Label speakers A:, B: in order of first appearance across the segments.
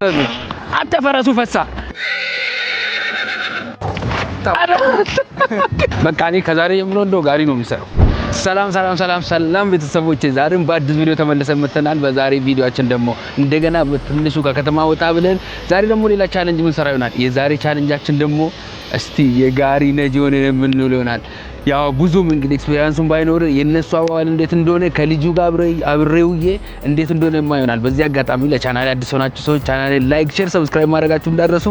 A: አንተ ፈረሱ ፈሳ በቃ እኔ ከዛሬ ጀምሮ እንደው ጋሪ ነው የሚሰራው። ሰላም ቤተሰቦቼ፣ ዛሬም በአዲስ ቪዲዮ ተመልሰን መጥተናል። በዛሬ ቪዲዮአችን ደግሞ እንደገና በትንሹ ከከተማ ወጣ ብለን ዛሬ ደግሞ ሌላ ቻሌንጅ ምን ሰራ ይሆናል። የዛሬ ቻሌንጃችን ደግሞ እስቲ የጋሪ ነጂ ሆነን የምንውል ይሆናል። ያው ብዙም እንግዲህ ኤክስፒሪያንሱን ባይኖር የነሱ አዋል እንዴት እንደሆነ ከልጁ ጋር አብሬውዬ እንዴት እንደሆነ የማይሆናል። በዚህ አጋጣሚ ለቻናሌ አዲስ ሆናችሁ ሰዎች ቻናሌ ላይክ፣ ሼር፣ ሰብስክራይብ ማድረጋችሁ እንዳትረሱ።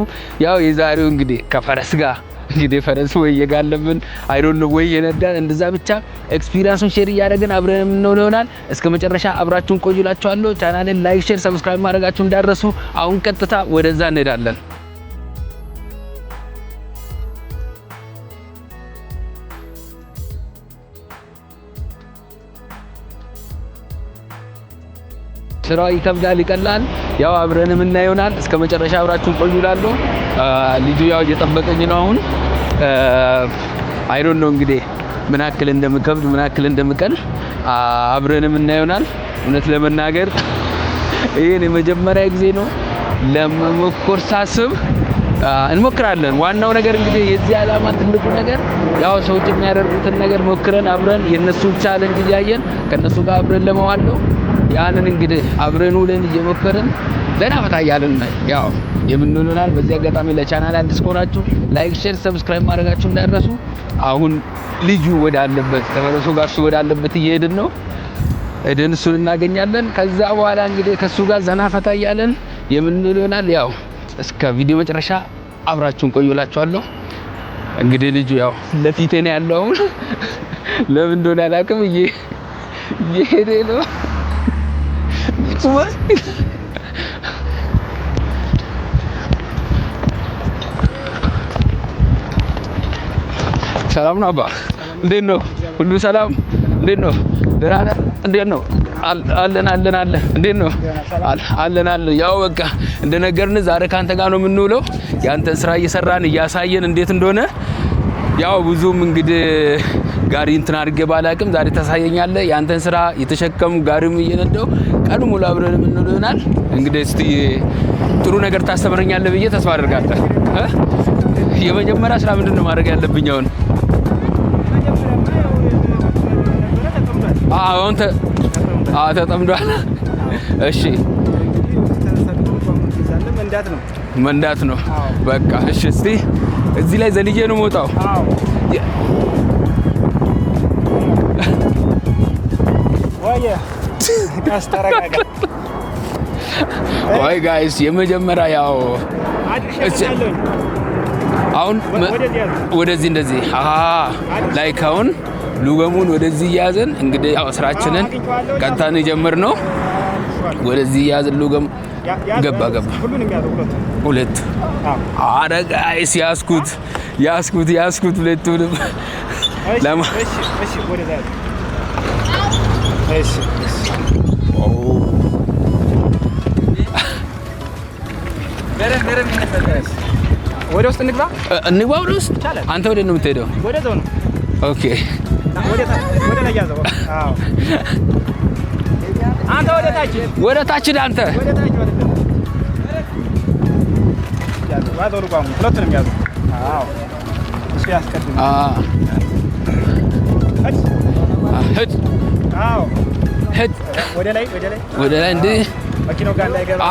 A: ያው የዛሬው እንግዲህ ከፈረስ ጋር እንግዲህ ፈረስ ወይ የጋለብን አይ ዶንት ኖ ወይ የነዳን እንደዛ ብቻ ኤክስፒሪያንሱን ሼር እያደረግን አብረን የምንውል ይሆናል። እስከ መጨረሻ አብራችሁን ቆዩላችኋለሁ። ቻናሌን ላይክ፣ ሼር፣ ሰብስክራይብ ማድረጋችሁ እንዳትረሱ። አሁን ቀጥታ ወደዛ እንሄዳለን። ስራው ይከብዳል ይቀላል፣ ያው አብረን የምናየው ይሆናል። እስከ መጨረሻ አብራችሁን ቆዩላለሁ። ልጁ ያው እየጠበቀኝ ነው አሁን። አይ ዶንት ኖ እንግዲህ ምን ያክል እንደምከብድ ምን ያክል እንደምቀል አብረን የምናየው ይሆናል። እውነት ለመናገር ይሄን የመጀመሪያ ጊዜ ነው። ለመሞከር ሳስብ እንሞክራለን። ዋናው ነገር እንግዲህ የዚህ ዓላማ ትልቁ ነገር ያው ሰዎች የሚያደርጉትን ነገር ሞክረን አብረን የነሱ ቻሌንጅ እያየን ከነሱ ጋር አብረን ለመዋል ነው። ያንን እንግዲህ አብረን ውለን እየሞከርን ዘና ፈታ እያልን ያው የምንውልናል። በዚህ አጋጣሚ ለቻናል አዲስ ከሆናችሁ ላይክ፣ ሼር፣ ሰብስክራይብ ማድረጋችሁ እንዳትረሱ። አሁን ልጁ ወዳለበት ተመለሱ ጋር እሱ ወዳለበት እየሄድን ነው። እደን እሱን እናገኛለን። ከዛ በኋላ እንግዲህ ከሱ ጋር ዘና ፈታ እያልን የምንውል ይሆናል። ያው እስከ ቪዲዮ መጨረሻ አብራችሁን ቆዩላችኋለሁ። እንግዲህ ልጁ ያው ለፊቴ ነው ያለው። ለምን እንደሆነ አላውቅም እየሄደ ነው። ሰላም ነው አባ፣ እንዴት ነው? ሁሉ ሰላም? እንዴት ነው? ደህና ነህ? እንዴት ነው? አለን። እንዴት ነው? አለን። ያው በቃ እንደነገርን ዛሬ ካንተ ጋር ነው የምንውለው። ያንተን ስራ እየሰራን እያሳየን እንዴት እንደሆነ ያው ብዙም እንግዲህ ጋሪ እንትን አድርጌ ባላቅም ዛሬ ታሳየኛለህ። ያንተን ስራ የተሸከሙ ጋሪም እየነዳው ቀኑ ሙሉ አብረን የምንውል ይሆናል። እንግዲህ እስቲ ጥሩ ነገር ታስተምረኛለህ ብዬ ተስፋ አደርጋለሁ። የመጀመሪያ ስራ ምንድነው ማድረግ ያለብኝ አሁን? አሁን ተጠምዷል። እሺ መንዳት ነው በቃ። እሺ እስቲ እዚህ ላይ ዘልዬ ነው የምወጣው። ወይ ጋይስ የመጀመሪያ ያው አሁን ወደዚህ እንደዚህ ላይክ አሁን ሉገሙን ወደዚህ ያዘን። እንግዲህ ያው ስራችንን ቀጣን የጀመርነው ወደዚህ ያዘን። ሉገም ገባ ሁለት። አረ ጋይስ ያስኩት ሁለቱንም ለማ እሺ ወደዛ እሺ በረን ይነፈታል። ወደ ውስጥ እንግባ ወደ ውስጥ። አንተ ወደ ነው የምትሄደው? ወደ ዞን ነው። ኦኬ ወደ ላይ ያዘው። አዎ አንተ ወደ ታች አንተ ወደ ታች ያዘው። ዋዞሩ ጋር ሁለቱንም ያዘው። አዎ እሱ ያስቀድም። አዎ ወደ ላይ እንዴ መኪናው ጋር እንዳይገባ።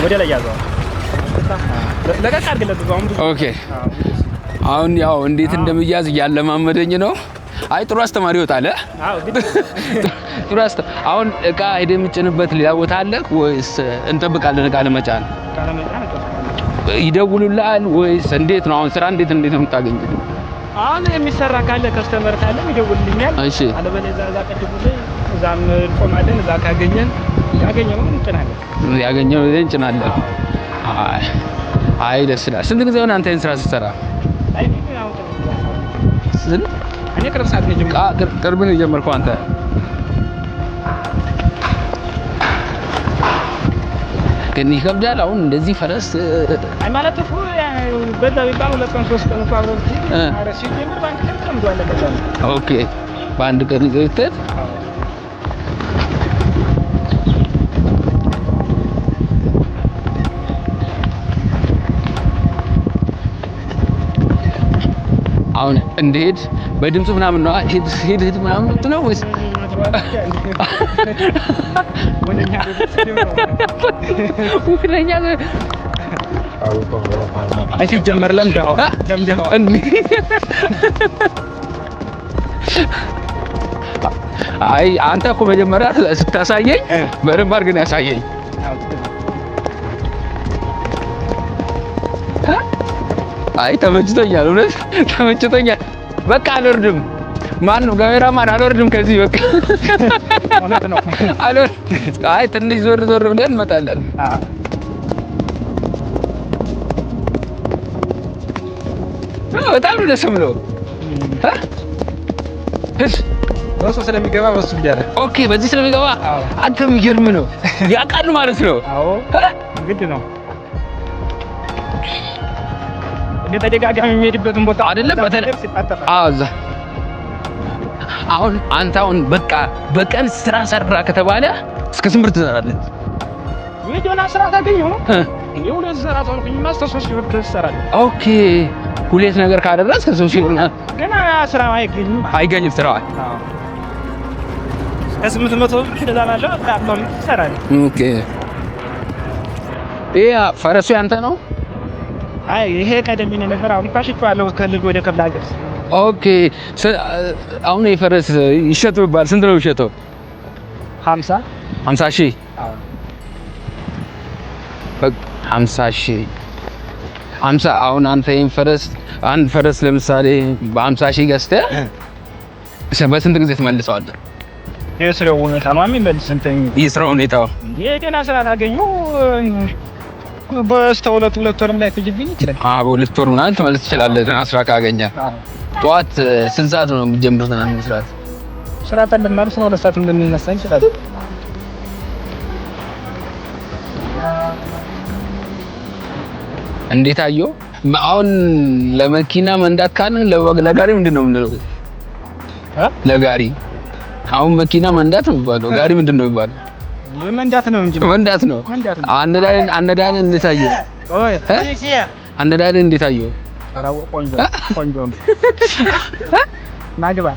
A: ወደ ላይ ያዘው። ለቀቅ አድርግለት። ኦኬ አሁን ያው እንዴት እንደምያዝ እያለማመደኝ ነው። አይ ጥሩ አስተማሪ ይወጣል። ጥሩ አሁን እቃ ሄደ የምጭንበት ሌላ ቦታ አለ ወይስ እንጠብቃለን? እቃ ለመጫን ይደውሉልሃል ወይስ እንዴት ነው? አሁን ስራ እንዴት ነው የምታገኘው? አሁን የሚሰራ ካለ ከስተመር ካለ ይደውልልኛል። እሺ አለበለዚያ እዛ ቀድሙልኝ፣ እዛም እንቆማለን። እዛ ያገኘነው እንጭናለን። አይ ደስ ይላል። ስንት ጊዜ ሆነ አንተ ይሄን ስራ ስትሰራ? እኔ ቅርብ ነው የጀመርከው አንተ? ግን ይከብዳል። አሁን እንደዚህ ፈረስ አይ ማለት እኮ በዛ ቢባል 2 ቀን 3 ቀን እንኳን አረሲ ጀምር ባንክ ተምዷል። ኦኬ በአንድ ቀን ይዘት አሁን እንዴት በድምጽ ምናምን ነው ሄድ ምናምን ነው ወይስ ወደኛ አይ ሲጀመር ለምደው አይ አንተ እኮ መጀመሪያ ስታሳየኝ በደንብ አድርገን ያሳየኝ። አይ ተመችቶኛል፣ እውነት ተመችቶኛል። በቃ አልወርድም። ማን ነው ካሜራማን? አልወርድም ከዚህ በቃ እውነት ነው አልወርድም። አይ ትንሽ ዞር ብለን እንመጣለን። በጣም ደስ ብሎ በሱ ስለሚገባ በሱ ይያለ ኦኬ፣ በዚህ ስለሚገባ አንተ የሚገርም ነው ያውቃል ማለት ነው። አዎ ግድ ነው። ተደጋጋሚ የሚሄድበትን ቦታ አይደለም አዛ አሁን አንተ አሁን በቃ በቀን ስራ ሰራ ከተባለ እስከ ስንት ብር ትሰራለህ? ቪዲዮና ስራ ታገኘው ነው ሁለት ስራ ታውቁኝ ማስተር 3 ብር ትሰራለህ። ኦኬ ሁለት ነገር ካደረስክ 3 ብር ገና ስራ አይገኝም ስራ። አዎ ከ800 ብር ትላለህ አጣጣም ትሰራለህ። ኦኬ ፈረሱ ያንተ ነው? አይ ይሄ ቀደም ይነ ነበር። አሁን ፋሽቷለሁ ከልጅ ወደ ክፍለ ሀገር። ኦኬ አሁን የፈረስ ይሸጠው ይባል ስንት ነው ይሸጠው? 50 ሺህ። አዎ 50 ሺህ 50 አሁን አንተ ይሄን ፈረስ አንድ ፈረስ ለምሳሌ በ50 ሺህ ገዝተህ በስንት ጊዜ ትመልሰዋለህ? የስራው ሁኔታ ነው የሚመልስ እንትን የስራው ሁኔታው የጤና ስራ ታገኙ በስተውለት ሁለት ወርም ላይ ትጅብኝ ይችላል። በሁለት ወር ምናምን ትመልስ ትችላለህ። ስራ ካገኘ ጠዋት ስንት ሰዓት ነው የሚጀምሩት? ምናምን ስራ ተንደማርስ ነው ለሰዓት እንደምንነሳ ይችላል። እንዴት አየው? አሁን ለመኪና መንዳት ካለ ለጋሪ ምንድነው የምንለው? ለጋሪ አሁን መኪና መንዳት ነው የሚባለው። ጋሪ ምንድነው የሚባለው? መንዳት ነው እንጂ መንዳት ነው። አነዳን እንዴት አየው? አነዳን እንዴት አየው? ቆንጆ ናግባ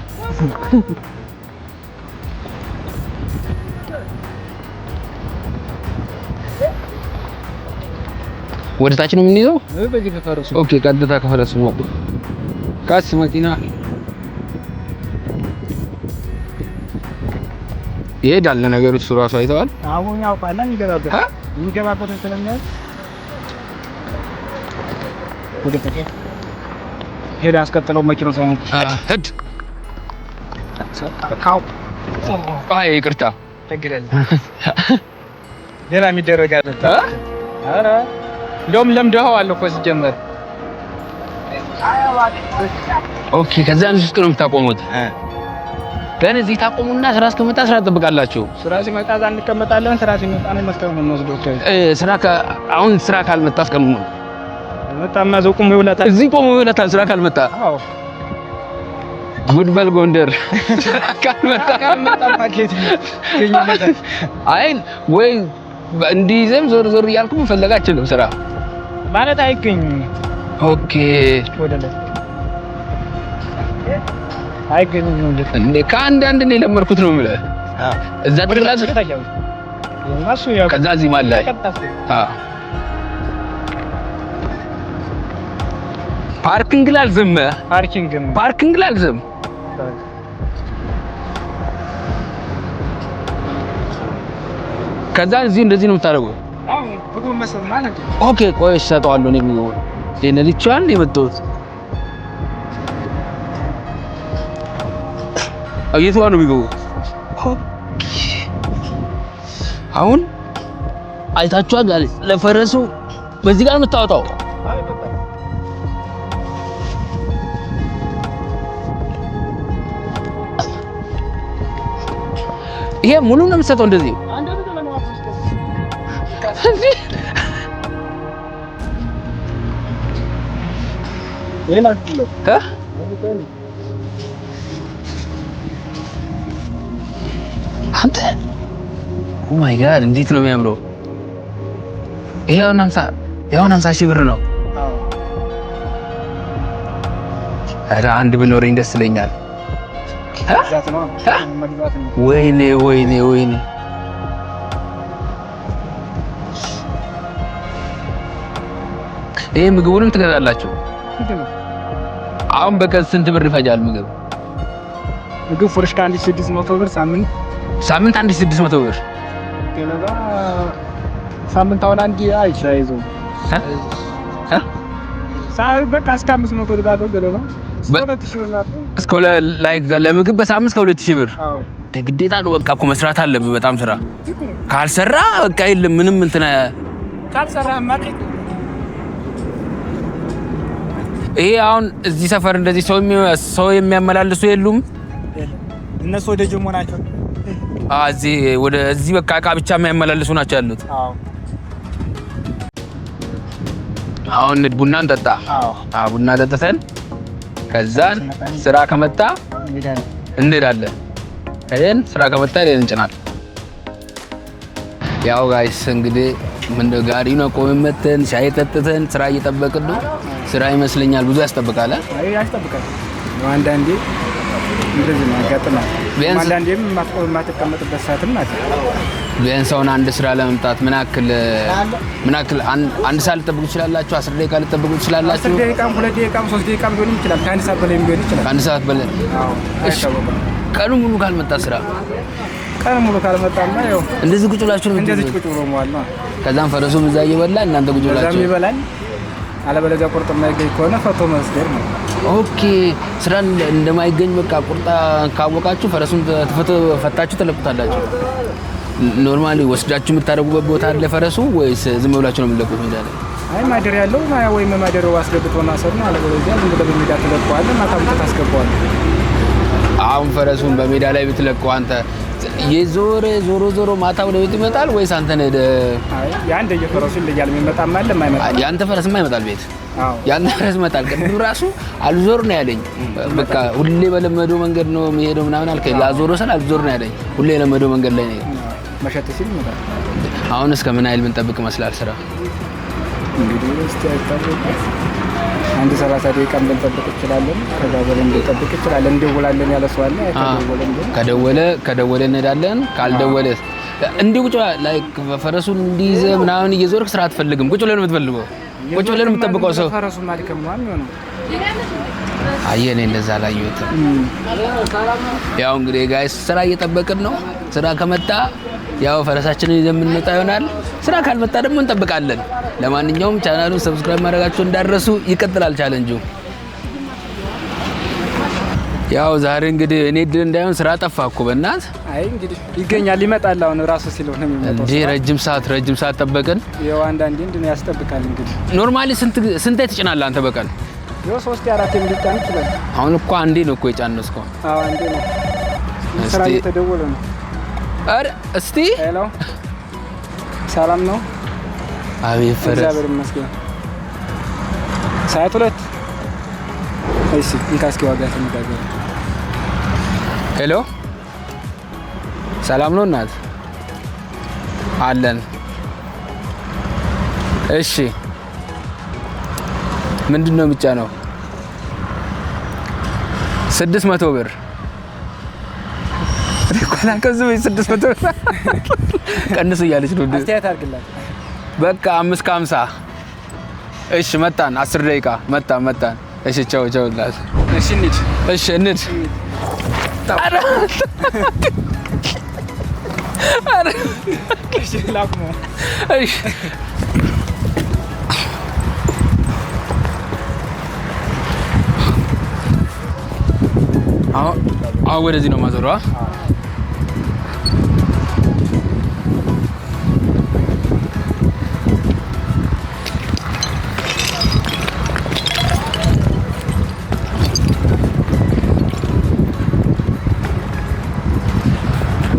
A: ወደ ታች ነው የምንይዘው። በዚህ ከፈረሱ ኦኬ፣ ቀጥታ ከፈረሱ ነው ካስ መኪና ይሄዳል። ነገሮች ራሱ አይተዋል። አሁን ያውቃል የሚገባበት ስለሚያዝ ወደ ፈቴ ሄዳ አስከተለው መኪናው ሳይሆን ሄድ ካው አይ ይቅርታ ተግረል ሌላ የሚደረግ አይደል? ኧረ እንደውም ለምደኸዋል እኮ ሲጀመር። ኦኬ ከዛ አንስቶ ነው የምታቆሙት? ገና እዚህ ታቆሙና ስራ እስከመጣ ስራ ትጠብቃላችሁ? ስራ ሲመጣ እዛ እንቀመጣለን። ስራ ሲመጣ ነው መስከረም ነው ወስዶ አሁን ስራ ካልመጣ አስቀምጡ ነው መጣማ ዘው ቆሞ ይውላታል። እዚህ ቆሞ ይውላታል ስራ ካልመጣ። አዎ ጉድበል ጎንደር ካልመጣ ፓኬት ይገኛል። አይ ወይ እንዲዘም ዞር እያልኩ ፈለጋችሁ ነው ስራ ማለት አይገኝም። ኦኬ ወደለ አይገኝም እንዴ? ከአንዳንድ ነው የለመድኩት ነው የምልህ። እዛ ትላዝ ከዛ እዚህ ማለት ላይ ፓርኪንግ ላልዝም ፓርኪንግ ላልዝም ከዛ እዚህ እንደዚህ ነው የምታደርገው። ኦኬ ቆይ እሰጠዋለሁ ነው የሚሆነው። ለነዲቻን የመጣሁት አየቷ ነው የሚገቡ። አሁን አይታችኋል ጋር ለፈረሱ በዚህ ጋር የምታወጣው ይሄ ሙሉ ነው የምትሰጠው እንደዚህ አንተ ኦ ማይ ጋድ እንዴት ነው የሚያምረው! ይሄው 50 ሺህ ብር ነው። ኧረ አንድ ብኖረኝ ደስ ይለኛል። ወይኔ ወይኔ ወይኔ ይሄ ምግቡንም ትገዛላችሁ? አሁን በቀን ስንት ብር ይፈጃል ምግብ?
B: ምግብ ፍሬሽ ከ1600 ብር
A: ሳምንት 1600 ብር
B: ገለባ ሳምንት አሁን አንድ አይቻይዞ በቃ እስከ 500 ብር ባለው ገለባ
A: እስከ ላይክ ለምግብ በሳምንት እስከ 2000 ብር ግዴታ ነው። በቃ እኮ መስራት አለብህ በጣም ስራ። ካልሰራ በቃ የለም ምንም እንትን
B: ካልሰራ ማጥቂ።
A: ይሄ አሁን እዚህ ሰፈር እንደዚህ ሰው የሚያመላልሱ የሉም?
B: እነሱ ወደ ጀሞ ናቸው።
A: እዚህ በቃ እቃ ብቻ የሚያመላልሱ ናቸው ያሉት። አሁን ቡና እንጠጣ። ቡና ጠጥተን ከዛ ስራ ከመጣ እንሄዳለን። ስራ ከመጣ እንጭናለን። ያው ጋይስ እንግዲህ ጋሪ ነው ቆመን መተን ሻይ ጠጥተን ስራ እየጠበቅን ነው። ስራ ይመስለኛል ብዙ ያስጠብቃል።
B: ያስጠብቃል። አንዳንዴ እንደዚህ ነው ያጋጥማል። አንዳንዴም የማትቀመጥበት ሰዓትም ናት።
A: ቢያንስ አሁን አንድ ስራ ለመምጣት ምን ያክል አንድ ሰዓት ልጠብቁ ትችላላችሁ? 10 ደቂቃ ልጠብቁ ትችላላችሁ?
B: 10 ደቂቃም 2 ደቂቃም 3 ደቂቃም ሊሆን ይችላል። ከአንድ ሰዓት በላይ ሊሆን ይችላል።
A: ከአንድ ሰዓት በላይ ቀኑ ሙሉ ካልመጣ ስራ
B: ቀኑ ሙሉ ካልመጣማ ያው
A: እንደዚህ ቁጭ ብላችሁ
B: እንደዚህ ቁጭ ብሎ መዋል ነው።
A: ከዛም ፈረሱም እዛ እየበላ እናንተ ቁጭ ብላችሁ
B: እዛም ይበላል። አለበለዚያ ቁርጥ የማይገኝ ከሆነ ፈቶ መስደር ነው።
A: ኦኬ ስራ እንደማይገኝ በቃ ቁርጣ ካወቃችሁ ፈረሱን ፈታችሁ ተለቁታላችሁ። ኖርማሊ ወስዳችሁ የምታደርጉበት ቦታ አለ ፈረሱ ወይስ ዝም ብላችሁ ነው የምትለቁት ሜዳ ላይ?
B: አይ ማደር ያለው ወይም ማደረው አስገብቶ ማሰር ነው። አለበለዚያ ዝም ብለህ በሜዳ ትለቀዋለህ። ማታ ብቻ ታስገባዋለህ።
A: አሁን ፈረሱን በሜዳ ላይ ብትለቀው አንተ ዞሮ ማታ ወደ ቤት ይመጣል ወይስ አንተ ነህ?
B: ያንተ የፈረሱ ይለያል። የሚመጣም አለ የማይመጣም።
A: ያንተ ፈረስማ ይመጣል ቤት። ያንተ ፈረስ ይመጣል። ቅድም ራሱ አልዞር ነው ያለኝ። በቃ ሁሌ በለመደው መንገድ ነው የሚሄደው ምናምን አልከኝ። ላዞሮ ሰል አልዞር ነው ያለኝ። ሁሌ የለመደው መንገድ ላይ ነው።
B: መሸጥ ሲል ይመጣል።
A: አሁን እስከ ምን ያህል ብንጠብቅ ይመስላል ስራ?
B: እንግዲህ እስቲ አይታወቅም። አንድ 30 ደቂቃ ልንጠብቅ እንችላለን። ከዛ በላይ ልንጠብቅ እንችላለን። እንደውላለን ያለ ሰው አለ። ከደወለ እንሄዳለን። ካልደወለ እንዲሁ ቁጭ ላይክ ፈረሱን እንዲይዘ ምናምን እየዞርክ ስራ አትፈልግም። ቁጭ ብለን የምትፈልገው ቁጭ ብለን የምትጠብቀው ሰው ፈረሱን ማድከም ነው።
A: አየኔ እንደዛ ላየሁት። ያው እንግዲህ ጋይስ ስራ እየጠበቅን ነው። ስራ ከመጣ ያው ፈረሳችንን ይዘን የምንመጣ ይሆናል። ስራ ካልመጣ ደግሞ እንጠብቃለን። ለማንኛውም ቻናሉን ሰብስክራይብ ማድረጋችሁን እንዳትረሱ። ይቀጥላል ቻሌንጁ። ያው ዛሬ እንግዲህ እኔ ድል እንዳይሆን ስራ ጠፋ እኮ በእናት።
B: አይ እንግዲህ ይገኛል ይመጣል። አሁን ራሱ ሲለው ነው የሚመጣው።
A: እንዴ ረጅም ሰዓት ጠበቅን።
B: ያው አንዳንዴ እንድን ያስጠብቃል። እንግዲህ
A: ኖርማሊ ስንት ትጭናለህ አንተ በቀን?
B: ያው 3-4 የሚጫን ይችላል።
A: አሁን እኮ አንዴ ነው እኮ የጫነው እስካሁን።
B: አዎ አንዴ ነው። ስራ እየተደወለ ነው።
A: አረ እስቲ
B: ሄሎ ሰላም ነው?
A: አቤት ፈረስ
B: እግዚአብሔር ይመስገን። ሰዓት 2 እሺ እንካስኪ ዋጋ ተነጋገር።
A: ሄሎ ሰላም ነው እናት? አለን። እሺ ምንድነው ብቻ ነው? 600 ብር ሪኮላ ከዚህ 600 ብር ቀንስ እያለች ነው።
B: አስተያየት አድርግላት
A: በቃ 5 ከ50። እሺ መጣን። 10 ደቂቃ መጣን። እሺ ቻው ላት።
B: እሺ እንሂድ።
A: እሺ እንሂድ። አረ
B: እሺ ላቁሞ።
A: እሺ አዎ ወደዚህ ነው ማዞረዋ።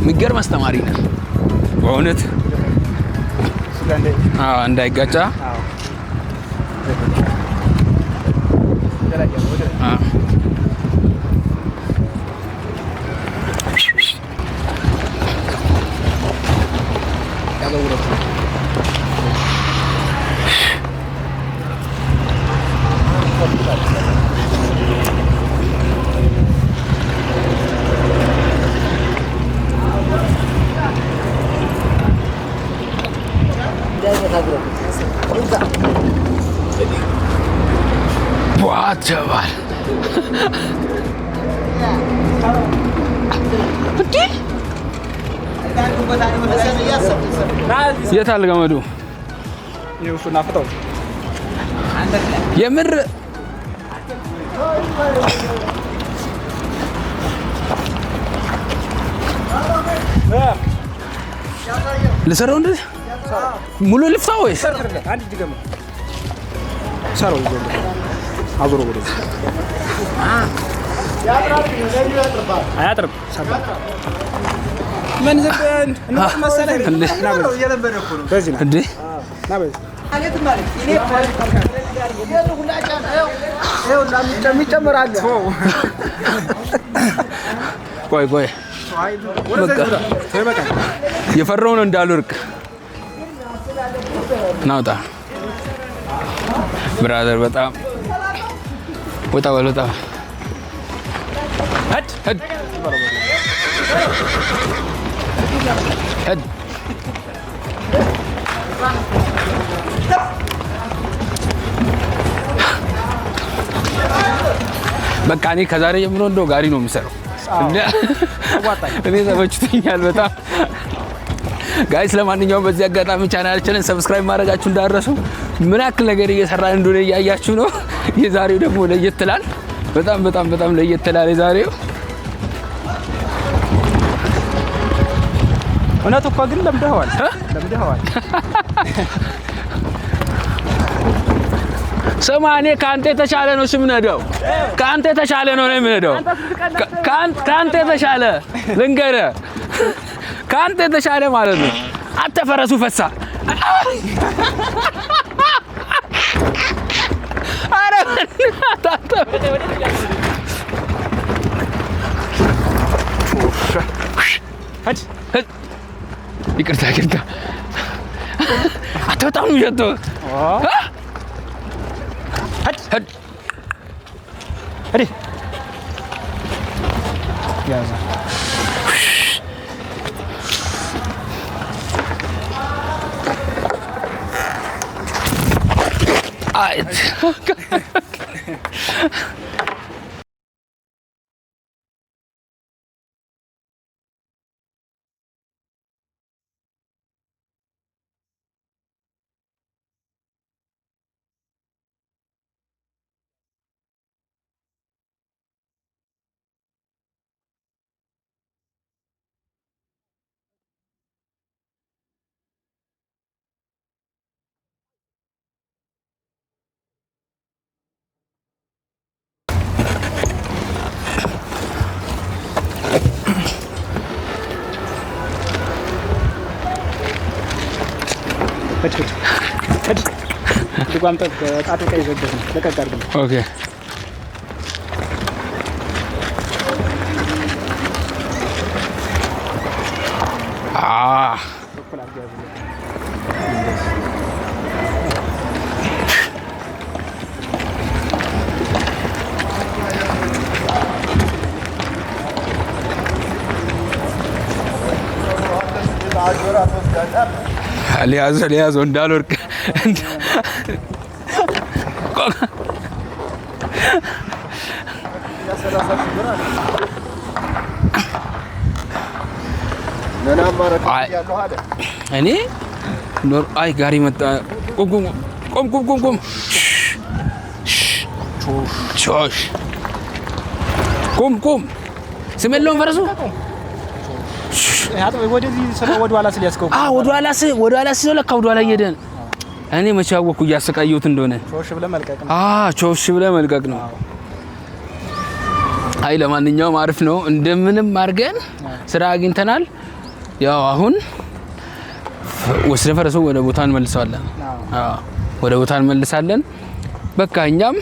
A: የሚገርም አስተማሪ ነው በእውነት። እንዳይጋጫ
B: ጀባል የት አለ ገመዱ? የምር ልሰራው እንዴ? ሙሉ ልፍታ ወይስ አንድ ድገም? ሰራው ይዘው አብሮ ወደ አያጥርም ምን ዘበን እንመስለህ ነው የለበደ እኮ ነው በዚህ ነው እንዴ ና በዚህ አለት ማለት እኔ ሁላጫ ነው የሚጨምራል ቆይ በቃ የፈራው ነው እንዳልወርቅ ናውጣ ብራዘር በጣም ወጣ ሄድ በቃ እኔ ከዛሬ ጀምሮ እንደው ጋሪ ነው የምሰራው። እኔ ተመችቶኛል በጣም ጋይስ። ለማንኛውም በዚህ አጋጣሚ ቻናላችንን ሰብስክራይብ ማድረጋችሁ እንዳትረሱ። ምን ያክል ነገር እየሰራን እንደሆነ እያያችሁ ነው። የዛሬው ደግሞ ለየት ይላል። በጣም ለየት ይላል የዛሬው። እውነት እኮ ግን ለምደዋል። ስማ እኔ ከአንተ የተሻለ ነው የምነዳው። ከአንተ የተሻለ ነው የምነዳው። ከአንተ የተሻለ ልንገርህ፣ ከአንተ የተሻለ ማለት ነው። አንተ ፈረሱ ፈሳ። አረ ይቅርታ አንተ በጣም ነው የሚሸተው። ሄድ ያዛ አይት ኦኬ ሊያዘው እንዳልወርቅ እኔ አይ ጋሪ መጣ። ቆም ቁም ስም የለውም ፈረሱ። ወደዚህ ሰው ወደ ኋላ ስለያስከው ወደ ኋላ ሲለው ለካ ወደ ኋላ እየሄደ እኔ መቼ አወኩ እያሰቃየሁት እንደሆነ። ቾሽ ብለህ መልቀቅ ነው። አይ ለማንኛውም አሪፍ ነው። እንደምንም አድርገን ስራ አግኝተናል። ያው አሁን ወስደን ፈረሱ ወደ ቦታ እንመልሰዋለን። ወደ ቦታ እንመልሳለን። በቃ እኛም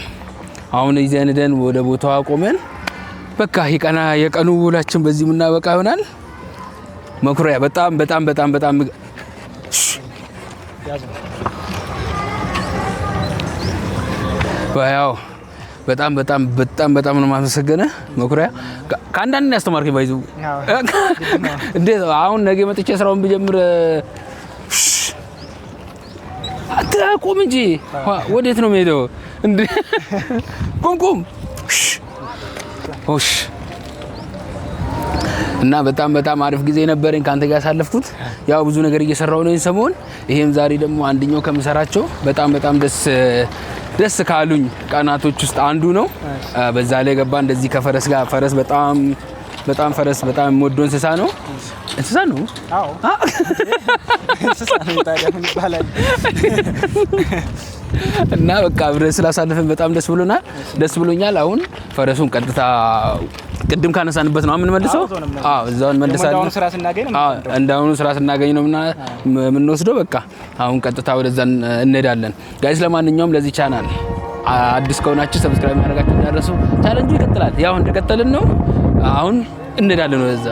B: አሁን ይዘን ሄደን ወደ ቦታው አቆመን። በቃ የቀኑ ውላችን በዚህ ምናበቃ ይሆናል። መኩሪያ በጣም ያው በጣም ነው የማመሰግነው መኩሪያ። ከአንዳንድ ያስተማርከኝ ባይዙ እንዴት አሁን ነገ መጥቼ ስራውን ብጀምር አትቆም እንጂ ወዴት ነው የምሄደው? እንዴ ቁም ኦሽ እና በጣም አሪፍ ጊዜ ነበረኝ ካንተ ጋር ያሳለፍኩት። ያው ብዙ ነገር እየሰራው ነው ሰሞን። ይሄም ዛሬ ደግሞ አንደኛው ከምሰራቸው በጣም ደስ ካሉኝ ቀናቶች ውስጥ አንዱ ነው። በዛ ላይ ገባ እንደዚህ ከፈረስ ጋር ፈረስ በጣም የምወደው እንስሳ ነው። አዎ እንስሳ ነው ታዲያ ምን ይባላል? እና በቃ አብረን ስላሳለፈን በጣም ደስ ብሎኛል። አሁን ፈረሱን ቀጥታ ቅድም ካነሳንበት ነው የምንመልሰው። እዛው እንመልሳለን። እንዳሁኑ ስራ ስናገኝ ነው የምንወስደው። በቃ አሁን ቀጥታ ወደዛ እንሄዳለን። ጋይስ ለማንኛውም ለዚህ ቻናል አዲስ ከሆናችሁ ሰብስክራይብ ማድረጋችሁ እንዳትረሱ። ቻሌንጁ ይቀጥላል። ያው እንደቀጠልን ነው። አሁን እንሄዳለን ወደዛ።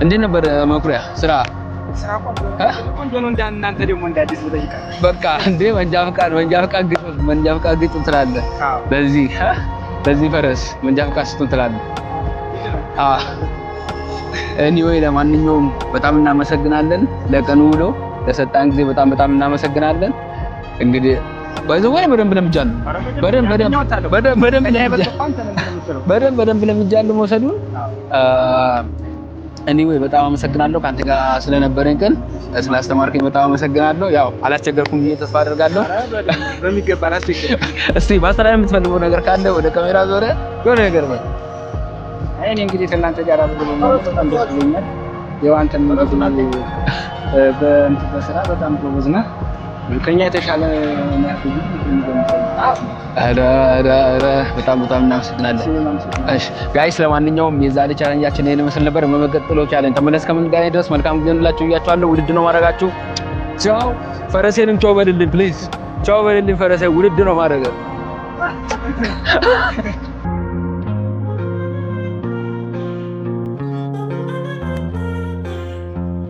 B: እንዴት ነበር መኩሪያ ስራ ቆንጆ ነው። እናንተ ደግሞ እንዳዲስ ብጠይቃል በቃ እንዴ መንጃ ፈቃድ ግጭ ትላለህ። በዚህ ፈረስ መንጃ ፈቃድ ስትሆን ትላለህ። ኤኒዌይ ለማንኛውም በጣም እናመሰግናለን። ለቀኑ ውሎ ለሰጣን ጊዜ በጣም እናመሰግናለን። እንግዲህ ባይዘው በደንብ ለምጃለሁ መውሰዱን። ኤኒዌይ በጣም አመሰግናለሁ ካንተ ጋር ስለነበረን ቀን ስላስተማርከኝ በጣም አመሰግናለሁ። ያው አላስቸገርኩም ብዬ ተስፋ አደርጋለሁ። በሚገባ አላስቸገርኩም። እስቲ ማስተላለፍ የምትፈልገው ነገር ካለ ወደ ካሜራ ዞረ የሆነ ነገር በል። እኔ እንግዲህ ከእናንተ ጋር በጣም ደስ ብሎኛል። ያው አንተም በስራ በጣም ጎበዝ ነህ። ከኛ የተሻለ በጣም እናመሰግናለን። እሺ ጋይስ ለማንኛውም የዛሬ ቻሌንጃችን ይሄን መስል ነበር። በመቀጠለው ቻሌንጅ ተመለስ ከምንገናኝ ድረስ መልካም ጊዜ እንላችሁ እያችኋለሁ። ውድድ ነው ማድረጋችሁ። ቻው ፈረሴንም ቻው በልልኝ ፕሊዝ። ቻው በልልኝ ፈረሴ ውድድ ነው ማድረግ